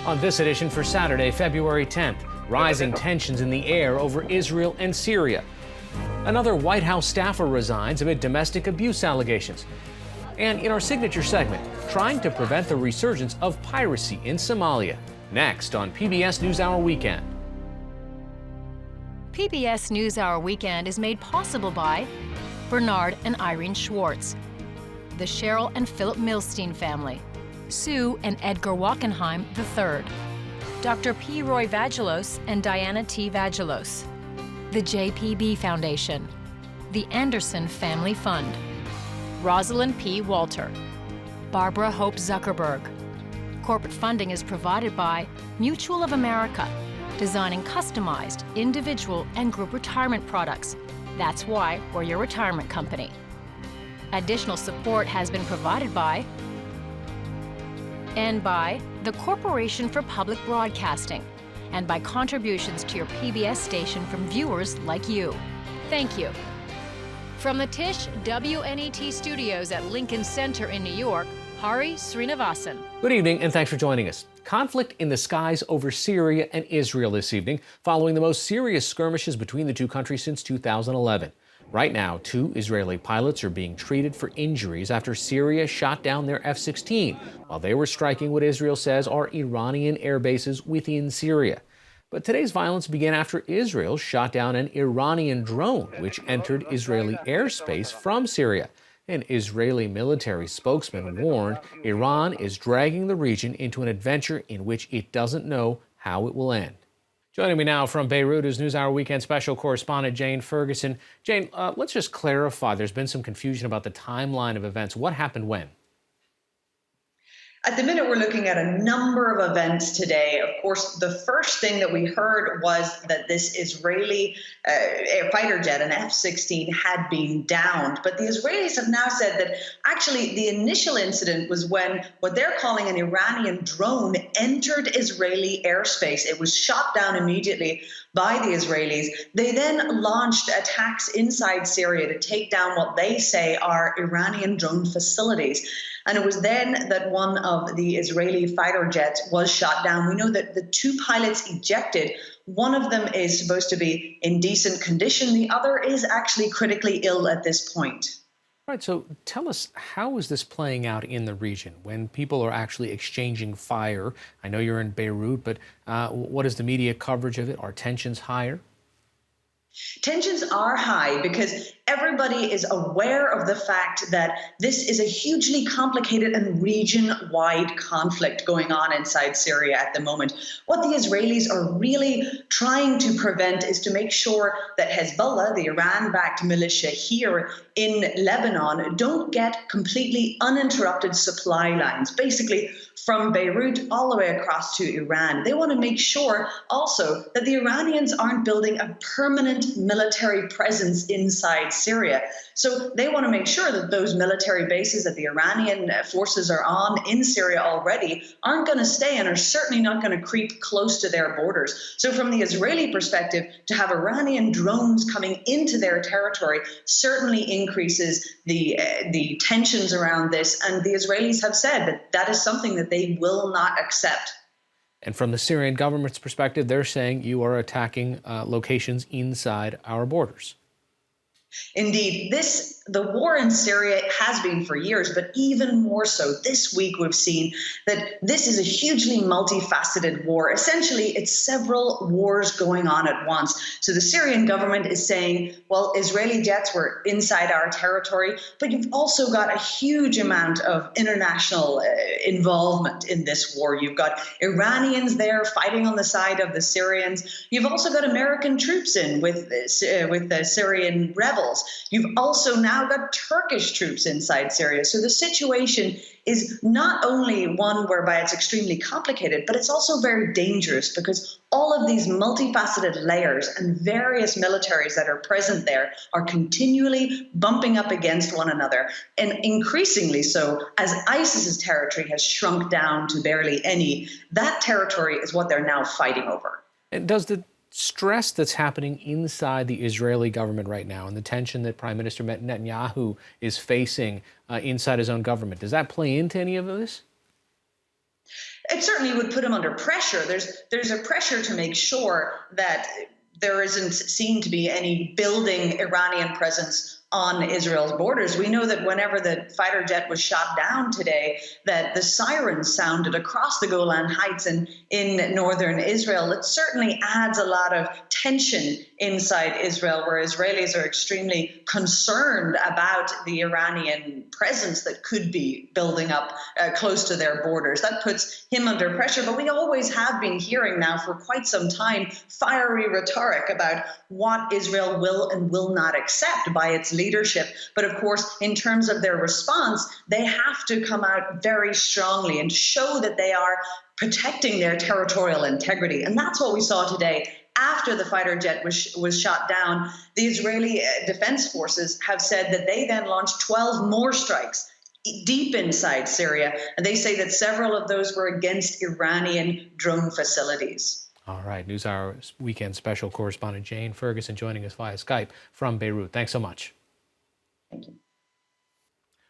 On this edition for Saturday, February 10th, rising tensions in the air over Israel and Syria. Another White House staffer resigns amid domestic abuse allegations. And in our signature segment, trying to prevent the resurgence of piracy in Somalia. Next on PBS NewsHour Weekend. PBS NewsHour Weekend is made possible by Bernard and Irene Schwartz, the Cheryl and Philip Milstein family, Sue and Edgar Wackenheim III, Dr. P. Roy Vagelos and Diana T. Vagelos, the JPB Foundation, the Anderson Family Fund, Rosalind P. Walter, Barbara Hope Zuckerberg. Corporate funding is provided by Mutual of America, designing customized individual and group retirement products. That's why we're your retirement company. Additional support has been provided by the Corporation for Public Broadcasting and by contributions to your PBS station from viewers like you. Thank you. From the Tisch WNET studios at Lincoln Center in New York, Hari Srinivasan. Good evening and thanks for joining us. Conflict in the skies over Syria and Israel this evening, following the most serious skirmishes between the two countries since 2011. Right now, 2 Israeli pilots are being treated for injuries after Syria shot down their F-16 while they were striking what Israel says are Iranian air bases within Syria. But today's violence began after Israel shot down an Iranian drone which entered Israeli airspace from Syria. An Israeli military spokesman warned Iran is dragging the region into an adventure in which it doesn't know how it will end. Joining me now from Beirut is NewsHour Weekend special correspondent Jane Ferguson. Jane, let's just clarify. There's been some confusion about the timeline of events. What happened when? At the minute, we're looking at a number of events today. Of course, the first thing that we heard was that this Israeli fighter jet, an F-16, had been downed. But the Israelis have now said that actually the initial incident was when what they're calling an Iranian drone entered Israeli airspace. It was shot down immediately by the Israelis. They then launched attacks inside Syria to take down what they say are Iranian drone facilities. And it was then that one of the Israeli fighter jets was shot down. We know that the 2 pilots ejected. One of them is supposed to be in decent condition. The other is actually critically ill at this point. All right, so tell us, how is this playing out in the region when people are actually exchanging fire? I know you're in Beirut, but what is the media coverage of it? Are tensions higher? Tensions are high because everybody is aware of the fact that this is a hugely complicated and region-wide conflict going on inside Syria at the moment. What the Israelis are really trying to prevent is to make sure that Hezbollah, the Iran-backed militia here in Lebanon, don't get completely uninterrupted supply lines, basically from Beirut all the way across to Iran. They want to make sure also that the Iranians aren't building a permanent military presence inside Syria. So they want to make sure that those military bases that the Iranian forces are on in Syria already aren't going to stay and are certainly not going to creep close to their borders. So from the Israeli perspective, to have Iranian drones coming into their territory certainly increases the tensions around this. And the Israelis have said that that is something that they will not accept. And from the Syrian government's perspective, they're saying you are attacking locations inside our borders. Indeed, the war in Syria has been for years, but even more so this week we've seen that this is a hugely multifaceted war. Essentially, it's several wars going on at once. So the Syrian government is saying, well, Israeli jets were inside our territory, but you've also got a huge amount of international involvement in this war. You've got Iranians there fighting on the side of the Syrians. You've also got American troops in with the Syrian rebels. You've also now got Turkish troops inside Syria. So the situation is not only one whereby it's extremely complicated, but it's also very dangerous because all of these multifaceted layers and various militaries that are present there are continually bumping up against one another. And increasingly so, as ISIS's territory has shrunk down to barely any, that territory is what they're now fighting over. And does the stress that's happening inside the Israeli government right now and the tension that Prime Minister Netanyahu is facing inside his own government, does that play into any of this? It certainly would put him under pressure. There's a pressure to make sure that there isn't seen to be any building Iranian presence on Israel's borders. We know that whenever the fighter jet was shot down today, that the sirens sounded across the Golan Heights and in northern Israel. It certainly adds a lot of tension inside Israel, where Israelis are extremely concerned about the Iranian presence that could be building up close to their borders. That puts him under pressure. But we always have been hearing now for quite some time fiery rhetoric about what Israel will and will not accept by its leadership. But of course, in terms of their response, they have to come out very strongly and show that they are protecting their territorial integrity. And that's what we saw today. After the fighter jet was shot down, the Israeli Defense Forces have said that they then launched 12 more strikes deep inside Syria. And they say that several of those were against Iranian drone facilities. All right, NewsHour Weekend Special Correspondent Jane Ferguson joining us via Skype from Beirut. Thanks so much. Thank you.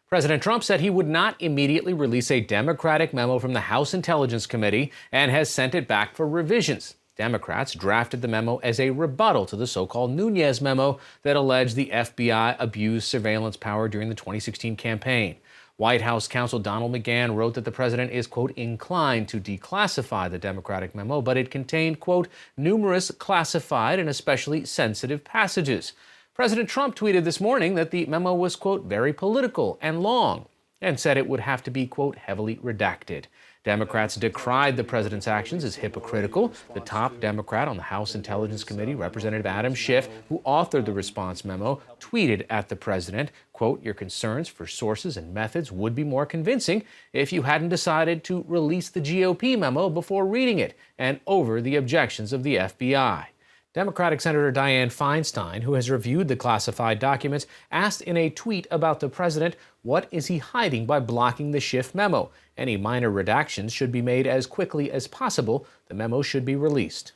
President Trump said he would not immediately release a Democratic memo from the House Intelligence Committee and has sent it back for revisions. Democrats drafted the memo as a rebuttal to the so-called Nunes memo that alleged the FBI abused surveillance power during the 2016 campaign. White House counsel Donald McGahn wrote that the president is, quote, inclined to declassify the Democratic memo, but it contained, quote, numerous classified and especially sensitive passages. President Trump tweeted this morning that the memo was, quote, very political and long, and said it would have to be, quote, heavily redacted. Democrats decried the president's actions as hypocritical. The top Democrat on the House Intelligence Committee, Representative Adam Schiff, who authored the response memo, tweeted at the president, quote, your concerns for sources and methods would be more convincing if you hadn't decided to release the GOP memo before reading it and over the objections of the FBI. Democratic Senator Dianne Feinstein, who has reviewed the classified documents, asked in a tweet about the president, what is he hiding by blocking the Schiff memo? Any minor redactions should be made as quickly as possible. The memo should be released.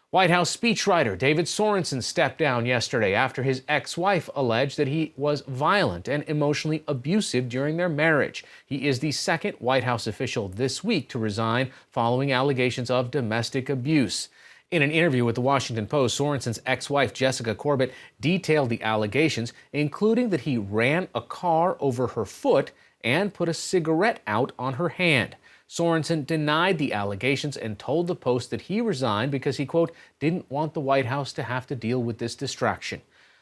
White House speechwriter David Sorensen stepped down yesterday after his ex-wife alleged that he was violent and emotionally abusive during their marriage. He is the second White House official this week to resign following allegations of domestic abuse. In an interview with the Washington Post, Sorensen's ex-wife Jessica Corbett detailed the allegations, including that he ran a car over her foot and put a cigarette out on her hand. Sorensen denied the allegations and told the Post that he resigned because he, quote, didn't want the White House to have to deal with this distraction.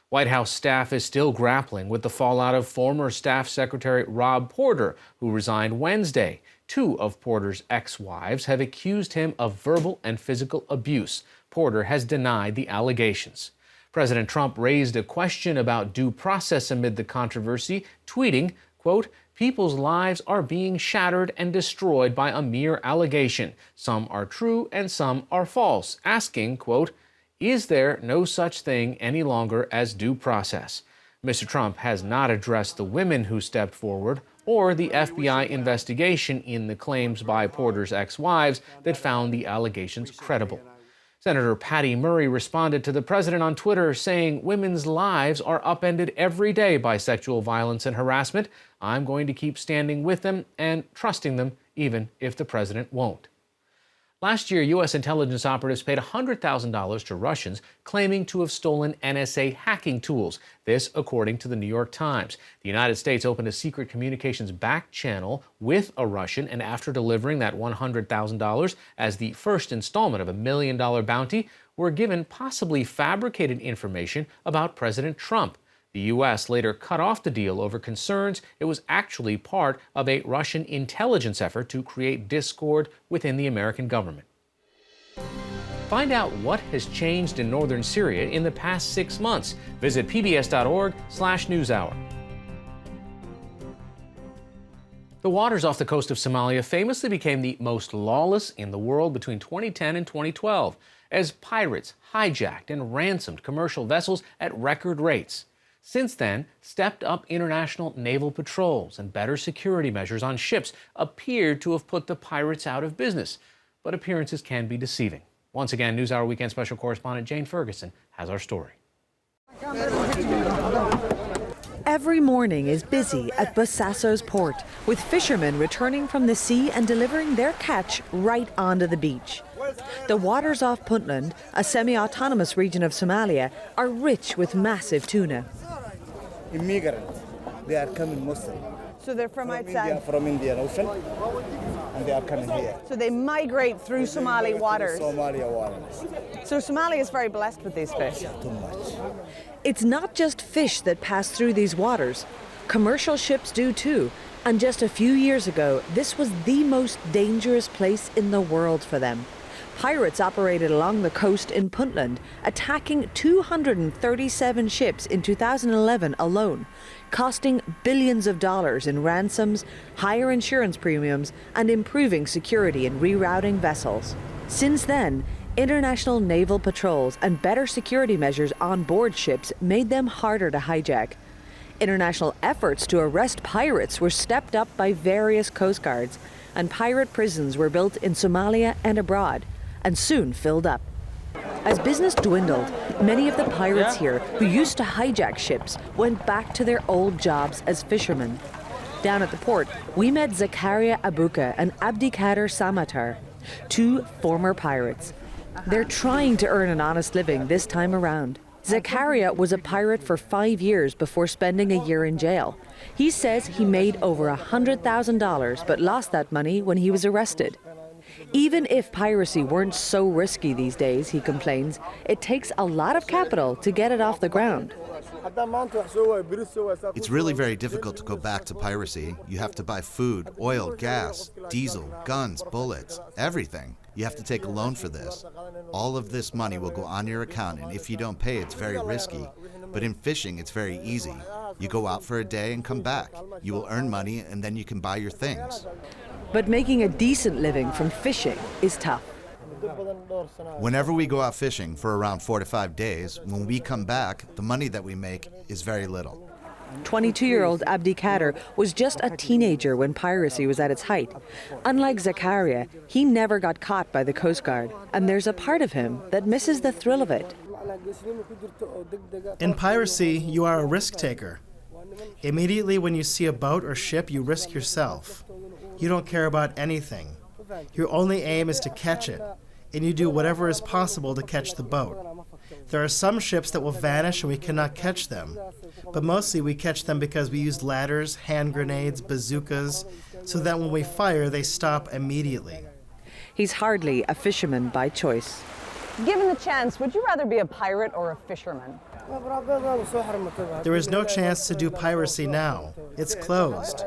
White House staff is still grappling with the fallout of former Staff Secretary Rob Porter, who resigned Wednesday. Two of Porter's ex-wives have accused him of verbal and physical abuse. Porter has denied the allegations. President Trump raised a question about due process amid the controversy, tweeting, quote, people's lives are being shattered and destroyed by a mere allegation. Some are true and some are false, asking, quote, is there no such thing any longer as due process? Mr. Trump has not addressed the women who stepped forward or the FBI investigation in the claims by Porter's ex-wives that found the allegations credible. Senator Patty Murray responded to the president on Twitter saying, women's lives are upended every day by sexual violence and harassment. I'm going to keep standing with them and trusting them, even if the president won't. Last year, U.S. intelligence operatives paid $100,000 to Russians claiming to have stolen NSA hacking tools. This, according to the New York Times. The United States opened a secret communications back channel with a Russian, and after delivering that $100,000 as the first installment of a $1 million bounty, were given possibly fabricated information about President Trump. The U.S. later cut off the deal over concerns it was actually part of a Russian intelligence effort to create discord within the American government. Find out what has changed in northern Syria in the past 6 months. Visit pbs.org/newshour. The waters off the coast of Somalia famously became the most lawless in the world between 2010 and 2012, as pirates hijacked and ransomed commercial vessels at record rates. Since then, stepped-up international naval patrols and better security measures on ships appeared to have put the pirates out of business. But appearances can be deceiving. Once again, NewsHour Weekend Special Correspondent Jane Ferguson has our story. Every morning is busy at Bosasso's port, with fishermen returning from the sea and delivering their catch right onto the beach. The waters off Puntland, a semi-autonomous region of Somalia, are rich with massive tuna. Immigrants, they are coming mostly. So they're from outside? India, from Indian Ocean, and they are coming here. So they migrate through Somali waters? Somalia waters. So Somalia is very blessed with these fish? Too much. It's not just fish that pass through these waters. Commercial ships do too. And just a few years ago, this was the most dangerous place in the world for them. Pirates operated along the coast in Puntland, attacking 237 ships in 2011 alone, costing billions of dollars in ransoms, higher insurance premiums, and improving security in rerouting vessels. Since then, international naval patrols and better security measures on board ships made them harder to hijack. International efforts to arrest pirates were stepped up by various coast guards, and pirate prisons were built in Somalia and abroad, and soon filled up. As business dwindled, many of the pirates here who used to hijack ships went back to their old jobs as fishermen. Down at the port, we met Zakaria Abuka and Abdikader Samatar, two former pirates. They're trying to earn an honest living this time around. Zakaria was a pirate for 5 years before spending a year in jail. He says he made over $100,000 but lost that money when he was arrested. Even if piracy weren't so risky these days, he complains, it takes a lot of capital to get it off the ground. It's really very difficult to go back to piracy. You have to buy food, oil, gas, diesel, guns, bullets, everything. You have to take a loan for this. All of this money will go on your account, and if you don't pay, it's very risky. But in fishing, it's very easy. You go out for a day and come back. You will earn money, and then you can buy your things. But making a decent living from fishing is tough. Whenever we go out fishing for around 4 to 5 days, when we come back, the money that we make is very little. 22-year-old Abdi Kader was just a teenager when piracy was at its height. Unlike Zakaria, he never got caught by the Coast Guard, and there's a part of him that misses the thrill of it. In piracy, you are a risk taker. Immediately when you see a boat or ship, you risk yourself. You don't care about anything. Your only aim is to catch it, and you do whatever is possible to catch the boat. There are some ships that will vanish and we cannot catch them, but mostly we catch them because we used ladders, hand grenades, bazookas, so that when we fire, they stop immediately. He's hardly a fisherman by choice. Given the chance, would you rather be a pirate or a fisherman? There is no chance to do piracy now. It's closed,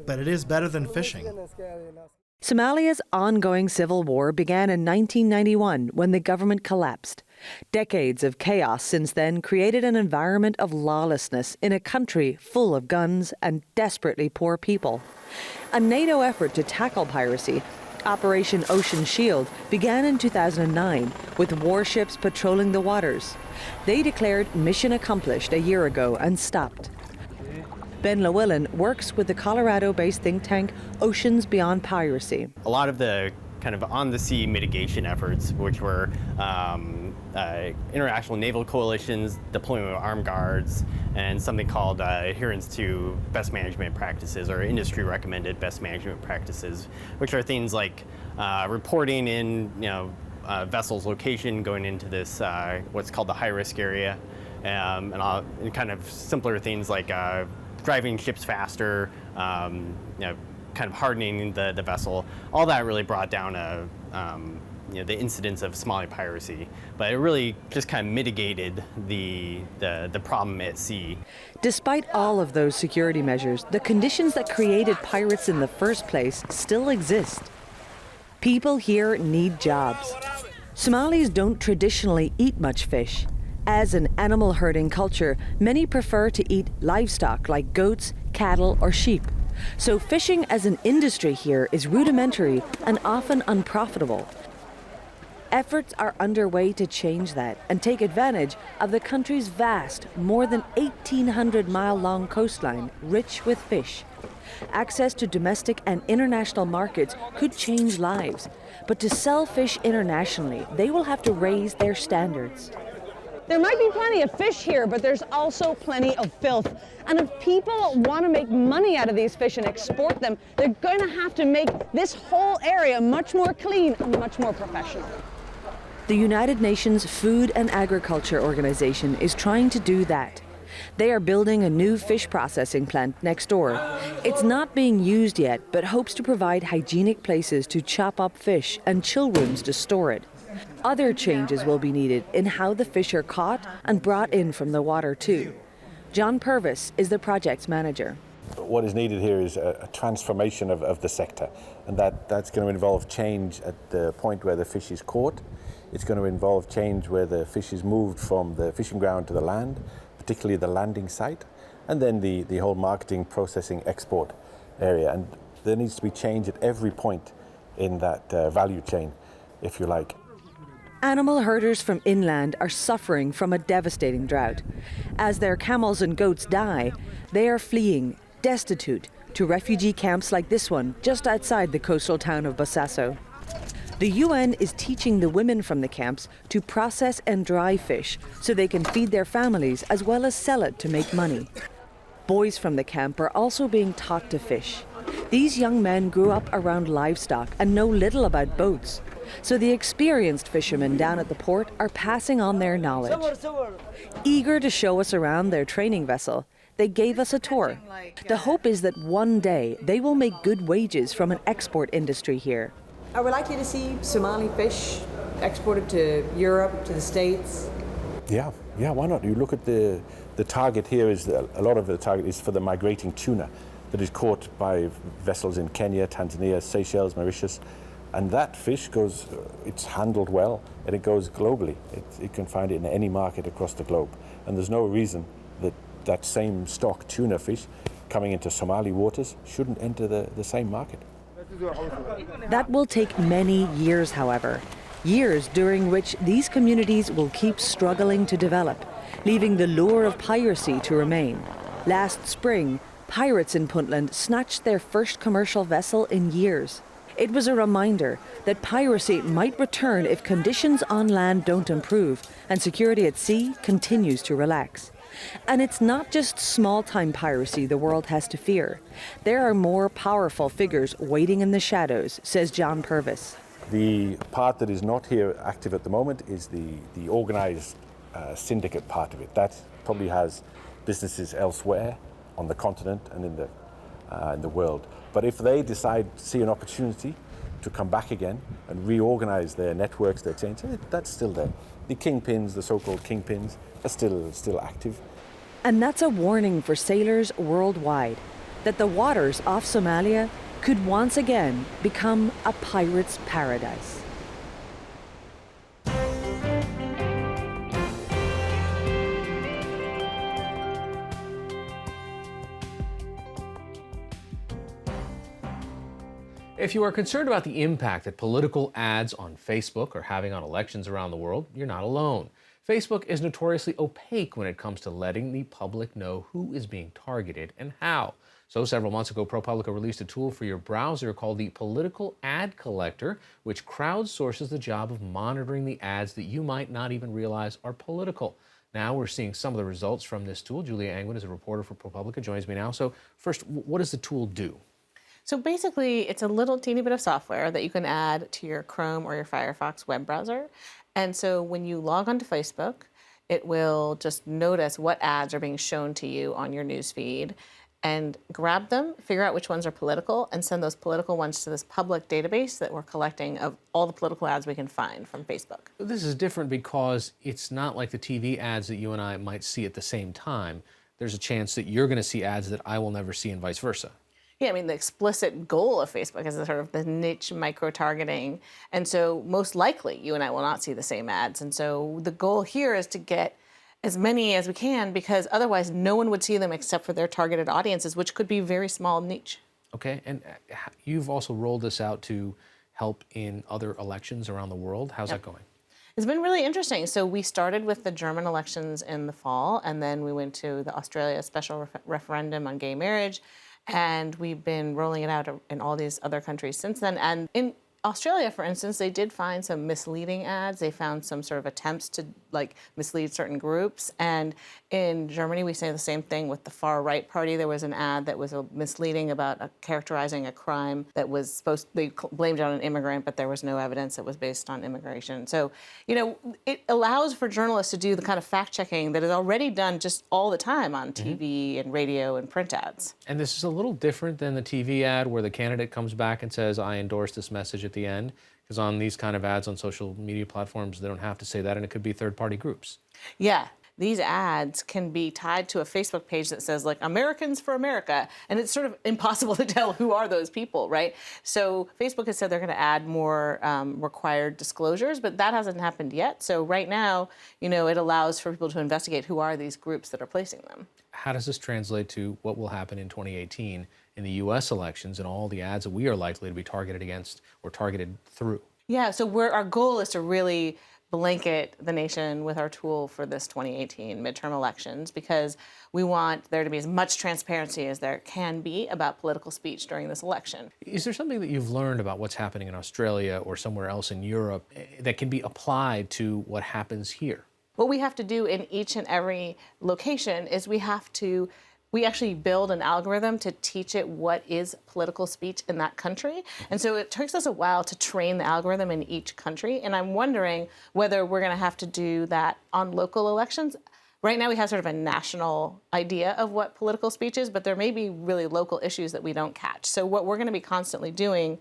but it is better than fishing. Somalia's ongoing civil war began in 1991 when the government collapsed. Decades of chaos since then created an environment of lawlessness in a country full of guns and desperately poor people. A NATO effort to tackle piracy, Operation Ocean Shield, began in 2009 with warships patrolling the waters. They declared mission accomplished a year ago and stopped. Ben Llewellyn works with the Colorado-based think tank Oceans Beyond Piracy. A lot of the kind of on-the-sea mitigation efforts, which were international naval coalitions, deployment of armed guards, and something called adherence to best management practices or industry-recommended best management practices, which are things like reporting in vessel's location going into this what's called the high-risk area, and kind of simpler things like driving ships faster, kind of hardening the vessel. All that really brought down the incidence of Somali piracy, but it really just kind of mitigated the problem at sea. Despite all of those security measures, the conditions that created pirates in the first place still exist. People here need jobs. Somalis don't traditionally eat much fish. As an animal herding culture, many prefer to eat livestock like goats, cattle, or sheep. So fishing as an industry here is rudimentary and often unprofitable. Efforts are underway to change that and take advantage of the country's vast, more than 1,800-mile-long coastline, rich with fish. Access to domestic and international markets could change lives, but to sell fish internationally, they will have to raise their standards. There might be plenty of fish here, but there's also plenty of filth. And if people want to make money out of these fish and export them, they're going to have to make this whole area much more clean and much more professional. The United Nations Food and Agriculture Organization is trying to do that. They are building a new fish processing plant next door. It's not being used yet, but hopes to provide hygienic places to chop up fish and chill rooms to store it. Other changes will be needed in how the fish are caught and brought in from the water too. John Purvis is the project's manager. What is needed here is a transformation of the sector, and that's going to involve change at the point where the fish is caught. It's going to involve change where the fish is moved from the fishing ground to the land, particularly the landing site, and then the whole marketing, processing, export area. And there needs to be change at every point in that value chain, if you like. Animal herders from inland are suffering from a devastating drought. As their camels and goats die, they are fleeing, destitute, to refugee camps like this one just outside the coastal town of Bosaso. The UN is teaching the women from the camps to process and dry fish so they can feed their families as well as sell it to make money. Boys from the camp are also being taught to fish. These young men grew up around livestock and know little about boats. So the experienced fishermen down at the port are passing on their knowledge. Eager to show us around their training vessel, they gave us a tour. The hope is that one day they will make good wages from an export industry here. Are we likely to see Somali fish exported to Europe, to the States? Yeah, why not? You look at the target here is a lot of the target is for the migrating tuna that is caught by vessels in Kenya, Tanzania, Seychelles, Mauritius. And that fish goes, it's handled well, and it goes globally. You can find it in any market across the globe. And there's no reason that that same stock tuna fish coming into Somali waters shouldn't enter the same market. That will take many years, however. Years during which these communities will keep struggling to develop, leaving the lure of piracy to remain. Last spring, pirates in Puntland snatched their first commercial vessel in years. It was a reminder that piracy might return if conditions on land don't improve and security at sea continues to relax. And it's not just small-time piracy the world has to fear. There are more powerful figures waiting in the shadows, says John Purvis. The part that is not here active at the moment is the organized syndicate part of it. That probably has businesses elsewhere on the continent and in the world. But if they see an opportunity to come back again and reorganize their networks, their chains, that's still there. The kingpins, the so-called kingpins, are still active. And that's a warning for sailors worldwide that the waters off Somalia could once again become a pirate's paradise. If you are concerned about the impact that political ads on Facebook are having on elections around the world, you're not alone. Facebook is notoriously opaque when it comes to letting the public know who is being targeted and how. So several months ago, ProPublica released a tool for your browser called the Political Ad Collector, which crowdsources the job of monitoring the ads that you might not even realize are political. Now we're seeing some of the results from this tool. Julia Angwin is a reporter for ProPublica, joins me now. So first, what does the tool do? So basically, it's a little teeny bit of software that you can add to your Chrome or your Firefox web browser. And so when you log onto Facebook, it will just notice what ads are being shown to you on your news feed and grab them, figure out which ones are political, and send those political ones to this public database that we're collecting of all the political ads we can find from Facebook. This is different because it's not like the TV ads that you and I might see at the same time. There's a chance that you're going to see ads that I will never see and vice versa. Yeah, I mean, the explicit goal of Facebook is sort of the niche micro-targeting. And so most likely you and I will not see the same ads. And so the goal here is to get as many as we can because otherwise no one would see them except for their targeted audiences, which could be very small niche. Okay, and you've also rolled this out to help in other elections around the world. How's that going? It's been really interesting. So we started with the German elections in the fall, and then we went to the Australia special referendum on gay marriage. And we've been rolling it out in all these other countries since then. And in Australia, for instance, they did find some misleading ads. They found some sort of attempts to mislead certain groups. And in Germany, we say the same thing with the far right party. There was an ad that was misleading about characterizing a crime that was they blamed it on an immigrant, but there was no evidence that was based on immigration. So, it allows for journalists to do the kind of fact checking that is already done just all the time on TV and radio and print ads. And this is a little different than the TV ad where the candidate comes back and says, I endorse this message at the end, because on these kind of ads on social media platforms, they don't have to say that, and it could be third-party groups. Yeah. These ads can be tied to a Facebook page that says Americans for America, and it's sort of impossible to tell who are those people, right? So Facebook has said they're going to add more required disclosures, but that hasn't happened yet. So right now, it allows for people to investigate who are these groups that are placing them. How does this translate to what will happen in 2018 in the U.S. elections and all the ads that we are likely to be targeted against or targeted through? Yeah, so our goal is to really blanket the nation with our tool for this 2018 midterm elections, because we want there to be as much transparency as there can be about political speech during this election. Is there something that you've learned about what's happening in Australia or somewhere else in Europe that can be applied to what happens here? What we have to do in each and every location is we actually build an algorithm to teach it what is political speech in that country. And so it takes us a while to train the algorithm in each country. And I'm wondering whether we're going to have to do that on local elections. Right now we have sort of a national idea of what political speech is, but there may be really local issues that we don't catch. So what we're going to be constantly doing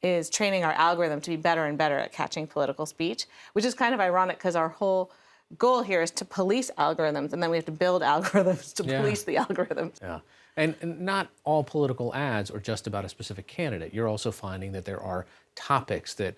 is training our algorithm to be better and better at catching political speech, which is kind of ironic because our whole goal here is to police algorithms, and then we have to build algorithms to police the algorithms. Yeah. And not all political ads are just about a specific candidate. You're also finding that there are topics that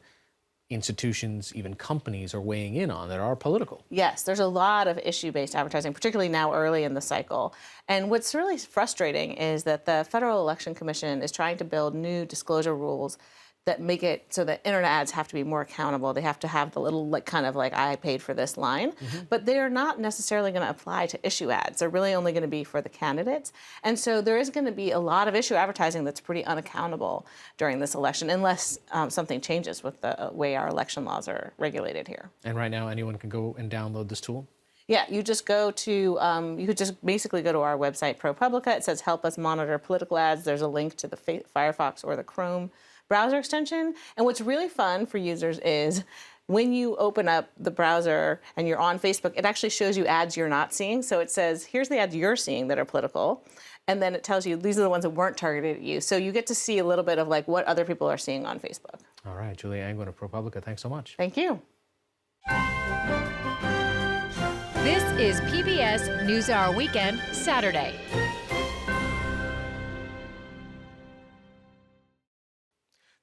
institutions, even companies, are weighing in on that are political. Yes, there's a lot of issue-based advertising, particularly now early in the cycle. And what's really frustrating is that the Federal Election Commission is trying to build new disclosure rules that make it so that internet ads have to be more accountable. They have to have the little I paid for this line, but they're not necessarily going to apply to issue ads. They're really only going to be for the candidates. And so there is going to be a lot of issue advertising that's pretty unaccountable during this election, unless something changes with the way our election laws are regulated here. And right now, anyone can go and download this tool? Yeah, you just go to, you could just basically go to our website, ProPublica. It says, help us monitor political ads. There's a link to the Firefox or the Chrome browser extension. And what's really fun for users is when you open up the browser and you're on Facebook, it actually shows you ads you're not seeing. So it says, here's the ads you're seeing that are political. And then it tells you these are the ones that weren't targeted at you. So you get to see a little bit of what other people are seeing on Facebook. All right, Julia Angwin of ProPublica, thanks so much. Thank you. This is PBS NewsHour Weekend, Saturday.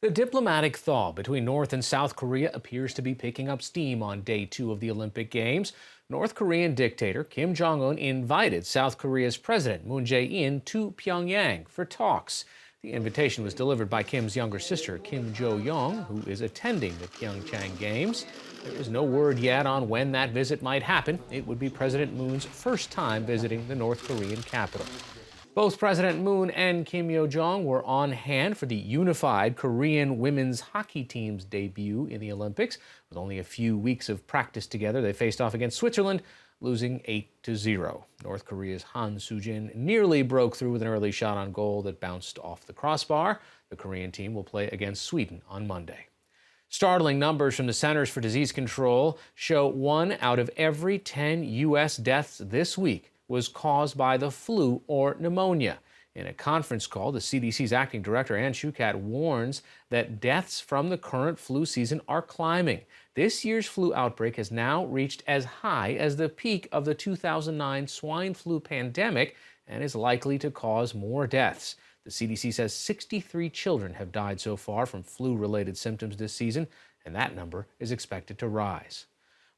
The diplomatic thaw between North and South Korea appears to be picking up steam on day 2 of the Olympic Games. North Korean dictator Kim Jong-un invited South Korea's President Moon Jae-in to Pyongyang for talks. The invitation was delivered by Kim's younger sister, Kim Jo-young, who is attending the Pyeongchang Games. There is no word yet on when that visit might happen. It would be President Moon's first time visiting the North Korean capital. Both President Moon and Kim Yo-jong were on hand for the unified Korean women's hockey team's debut in the Olympics. With only a few weeks of practice together, they faced off against Switzerland, losing 8-0. North Korea's Han Soo-jin nearly broke through with an early shot on goal that bounced off the crossbar. The Korean team will play against Sweden on Monday. Startling numbers from the Centers for Disease Control show 1 out of every 10 U.S. deaths this week was caused by the flu or pneumonia. In a conference call, the CDC's acting director, Ann Schukat, warns that deaths from the current flu season are climbing. This year's flu outbreak has now reached as high as the peak of the 2009 swine flu pandemic and is likely to cause more deaths. The CDC says 63 children have died so far from flu-related symptoms this season, and that number is expected to rise.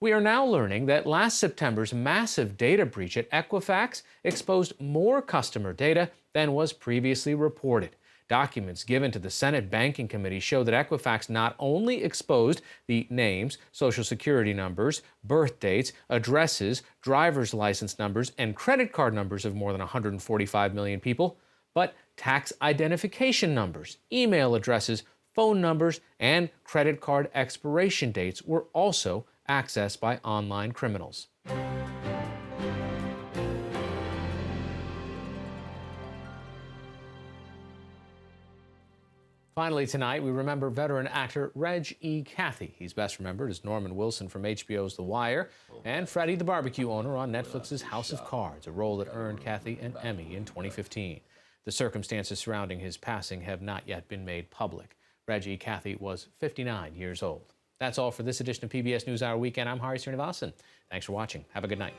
We are now learning that last September's massive data breach at Equifax exposed more customer data than was previously reported. Documents given to the Senate Banking Committee show that Equifax not only exposed the names, social security numbers, birth dates, addresses, driver's license numbers, and credit card numbers of more than 145 million people, but tax identification numbers, email addresses, phone numbers, and credit card expiration dates were also accessed by online criminals. Finally tonight, we remember veteran actor Reg E. Cathey. He's best remembered as Norman Wilson from HBO's The Wire and Freddie the barbecue owner on Netflix's House of Cards, a role that earned Cathey an Emmy in 2015. The circumstances surrounding his passing have not yet been made public. Reg E. Cathey was 59 years old. That's all for this edition of PBS NewsHour Weekend. I'm Hari Srinivasan. Thanks for watching. Have a good night.